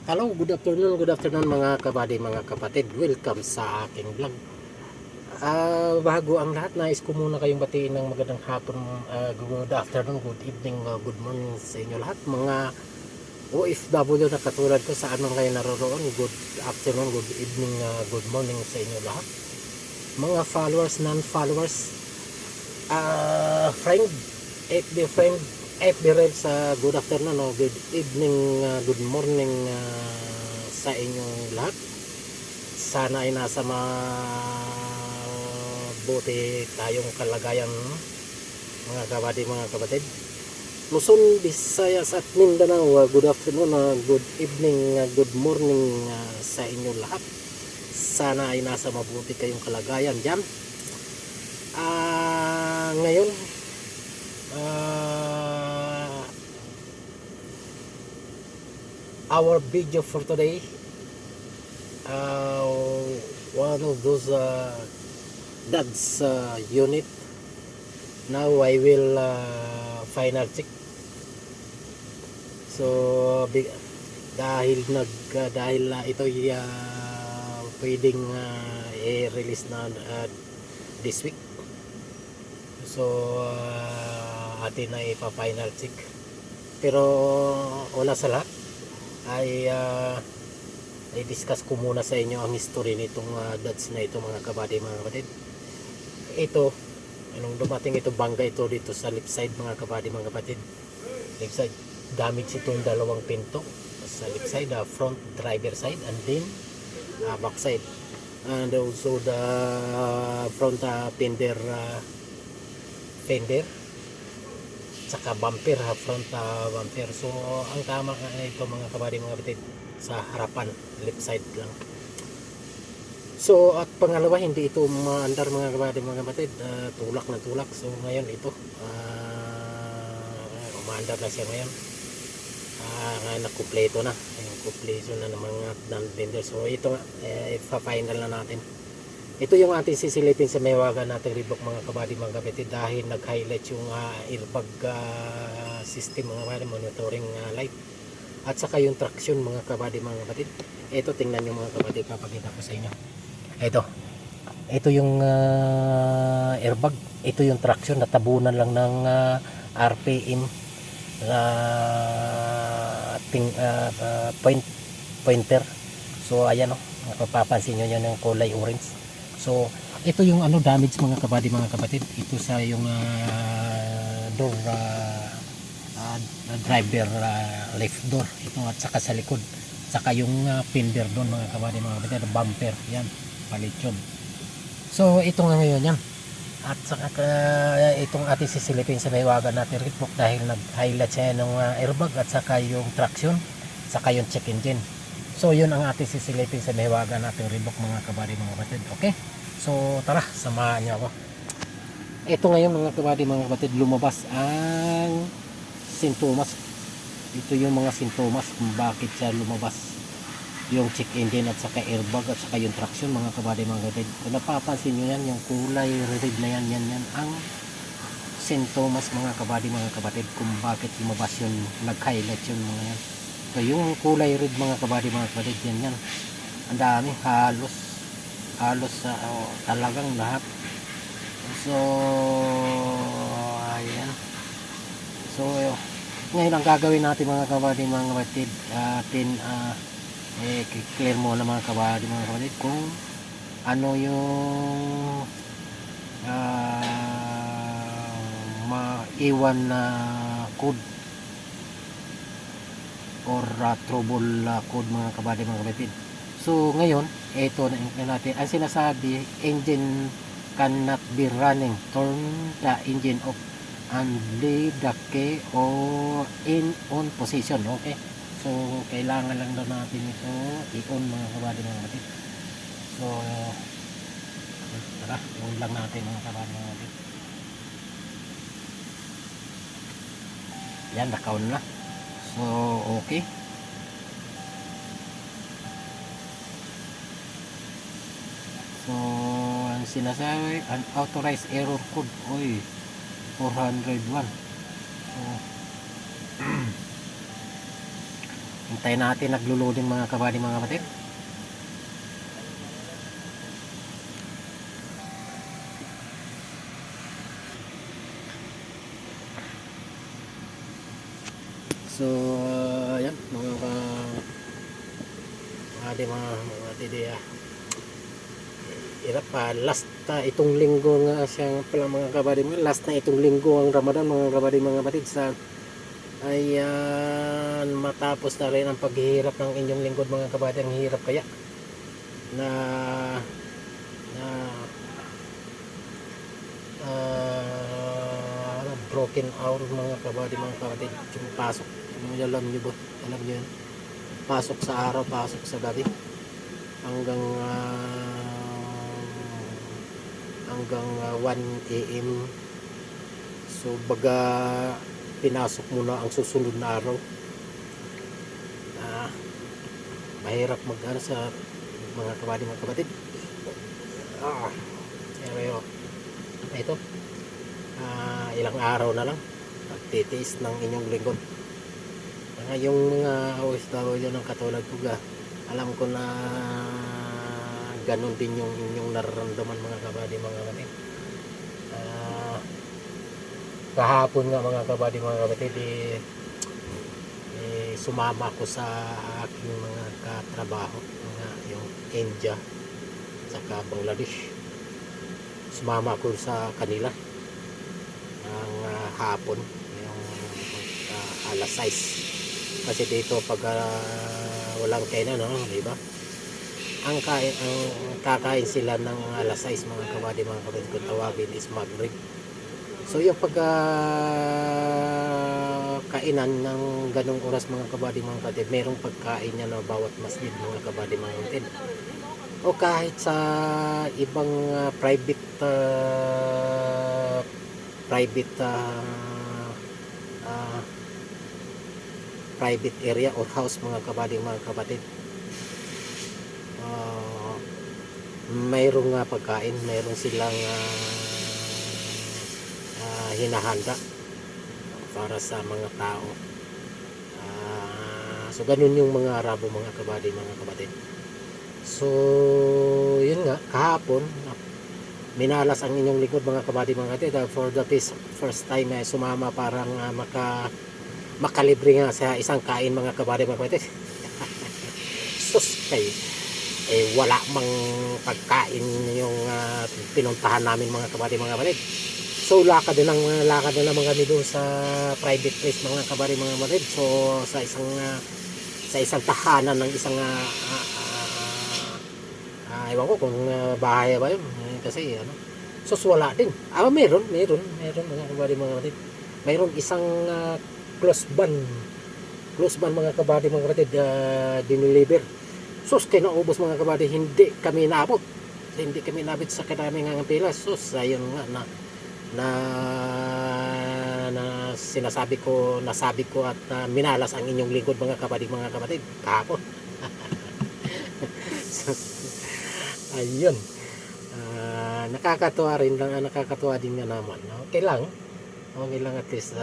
Hello, good afternoon mga kabady, mga kapatid. Welcome sa aking vlog. Bago ang lahat, nais ko muna kayong batiin ng magandang hapon, good afternoon, good evening, good morning sa inyo lahat. Mga OFW na katulad ko, saan man kayo naroroon, good afternoon, good evening, good morning sa inyo lahat. Mga followers, non-followers, friend, FB friend, FB Reds, good afternoon o good evening, good morning sa inyong lahat. Sana ay nasa mabuti tayong kalagayan, mga kabady, mga kapatid. Luzon, Visayas at Mindanao, good afternoon, good evening, good morning sa inyong lahat. Sana ay nasa mabuti kayong kalagayan dyan. Ngayon, our video for today, one of those dad's unit. Now I will final check. So dahil ito pwedeng i-release na this week, so atin na ipa-final check. Pero wala sa lahat ay i-discuss ko muna sa inyo ang history nitong dads na ito, mga kabady, mga kapatid. Ito, anong dumating ito, bangga ito dito sa left side, mga kabady, mga kapatid. Left side, damage itong dalawang pinto sa left side, front driver side, and then back side, and also the front fender, saka bumper, front bumper. So ang tama ito, mga kabady, mga kapatid, sa harapan, left side lang. So at pangalawa, hindi ito maandar, mga kabady, mga kapatid, tulak na tulak. So ngayon ito umaandar na siya ngayon. Nakumpleto na yung completion na ng mga non-bender. So ito nga, ipa-final na natin. Ito yung ating sisilipin sa Mahiwagan nating Reebok, mga kabady, mga kapatid, dahil nag-highlight yung airbag system, mga kabady, monitoring light, at saka yung traction, mga kabady, mga kapatid. Ito, tingnan nyo, mga kabady, papakita ko sa inyo. Ito yung airbag, ito yung traction, natabunan lang ng RPM pointer. So ayan o, mapapansin nyo yan yung kulay orange. So ito yung damage, mga kabady, mga kapatid. Ito sa yung door, driver left door, ito, at saka sa likod, saka yung fender doon, mga kabady, mga kapatid, bumper yan, palit yun. So ito nga ngayon yan, at saka itong ating sisilipin sa Mahiwagan natin Reebok, dahil nag-highlight siya ng airbag at saka yung traction, saka yung check engine. So yun ang ating sisilipin sa Mahiwagan natin Reebok, mga kabady, mga kapatid. Okay, so tara, samahan niyo ako. Ito ngayon, mga kabady, mga kapatid, lumabas ang sintomas. Ito yung mga sintomas kung bakit siya lumabas, yung check engine at saka airbag at saka yung traction, mga kabady, mga kapatid. Kung napapansin nyo yan, yung kulay red na yan, yan ang sintomas, mga kabady, mga kapatid, kung bakit lumabas yun, nag-highlight yun, mga yan. So yung kulay red, mga kabady, mga kapatid, yan yan, ang dami, halos talagang lahat. So ayan. So ngayon ang gagawin natin, mga kabady, mga kapatid, clear mo na, mga kabady, mga kapatid, kung ano yung maiwan na code or trouble code, mga kabady, mga kapatid. So ngayon, ito na natin ang sinasabi, engine cannot be running, turn the engine off and leave the key or in on position. Okay, so kailangan lang daw natin ito i-on, mga kabady, mga kapatid. So tara, on lang natin, mga kabady, mga kapatid. Yan, naka-on na. So okay, so ang sinasabi, unauthorized error code, 401. So Antayin natin naglo-loading mga kabady mga kapatid. So, yan mga kapatid, hirap pa last itong linggo nga siyang pala mga kabady mga last na itong linggo ang Ramadan mga kabady mga kapatid sa ayan matapos na rin ang paghihirap ng inyong lingkod mga kabady. Ang hirap kaya na broken out mga kabady mga kapatid. Yung pasok, alam nyo ba? Alam nyo yun? Pasok sa araw, pasok sa gabi hanggang 1 AM. So baga pinasok mo na ang susunod na araw. Mahirap mag-ano sa mga kabady mga kapatid. Pero ito ilang araw na lang pagtitiis ng inyong lingkod. Yung mga OFW ng katulad ko alam ko na ganun din yung inyong nararamdaman mga kabady mga kapatid. Kahapon nga mga kabady mga kapatid sumama ko sa aking mga katrabaho yung India saka Bangladesh. Sumama ko sa kanila ang hapon yung alas 6 kasi dito pag walang kainan di ba? Ang kakain sila ng alas 6 mga kabady mga kapatid, kung tawagin is Maghrib. So yung kainan ng ganong oras mga kabady mga kapatid, merong pagkain niya na bawat masjid mga kabady mga kapatid. O kahit sa ibang private area or house mga kabady mga kapatid, mayroong pagkain, mayroong silang hinahanda para sa mga tao. So ganun yung mga Arabo mga kabady mga kapatid. So yun nga, kahapon minalas ang inyong lingkod mga kabady mga kapatid. For the first time sumama parang makalibre nga sa isang kain mga kabady mga kapatid. Sus kay wala mang pagkain yung pinuntahan namin mga kabady mga kapatid. So lakad na mga kami doon sa private place mga kabady mga kapatid. So sa isang tahanan ng isang ewan ko kung bahay ba yun kasi so wala din. Meron mga kabady mga kapatid. Mayroon isang close ban mga kabady mga kapatid diniliver. Sus kay naubos mga kabady, hindi kami naabot sa kadaming ang pila. Sus ayun nga nasabi ko at minalas ang inyong lingkod mga kabady mga kapatid kahapon. Ayun, nakakatuwa din nga naman. Okay lang at least